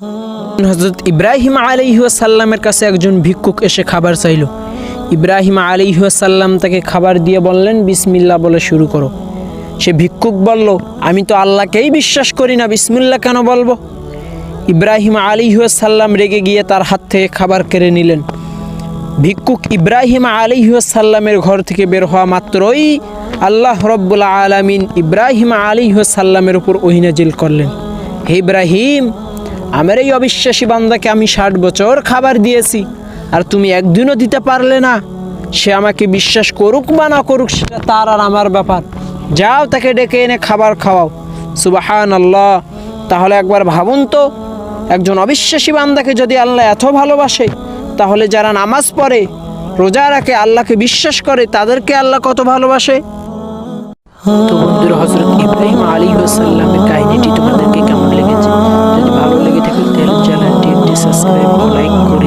হযরত ইব্রাহিম আলাইহিস সালামের কাছে একজন ভিক্ষুক এসে খাবার চাইল। ইব্রাহিম আলাইহিস সালাম তাকে খাবার দিয়ে বললেন, বিসমিল্লাহ বলে শুরু করো। সে ভিক্ষুক বলল, আমি তো আল্লাহকেই বিশ্বাস করি না, বিসমিল্লাহ কেন বলবো? ইব্রাহিম আলাইহিস সালাম রেগে গিয়ে তার হাত থেকে খাবার কেড়ে নিলেন। ভিক্ষুক ইব্রাহিম আলাইহিস সালামের ঘর থেকে বের হওয়া মাত্রই আল্লাহ রব্বুল আলামিন ইব্রাহিম আলাইহিস সালামের উপর ওহী নাজিল করলেন, হে ইব্রাহিম, আমার এই অবিশ্বাসী বান্দাকে আমি 60 বছর খাবার দিয়েছি, আর তুমি একদিনও দিতে পারলে না। সে আমাকে বিশ্বাস করুক বা না করুক সেটা তার আর আমার ব্যাপার। যাও তাকে ডেকে এনে খাবার খাওয়াও। সুবহানাল্লাহ। তাহলে একবার ভাবুন তো, একজন অবিশ্বাসী বান্দাকে যদি আল্লাহ এত ভালোবাসে, তাহলে যারা নামাজ পড়ে, রোজা রাখে, আল্লাহকে বিশ্বাস করে, তাদেরকে আল্লাহ কত ভালোবাসে। তো বন্ধুরা, হযরত ইব্রাহিম আলাইহিস সালামের কাহিনীটি তোমাদেরকে কেমন লেগেছে? যদি ভালো লেগে থাকে তাহলে চ্যানেলটি সাবস্ক্রাইব ও লাইক করুন।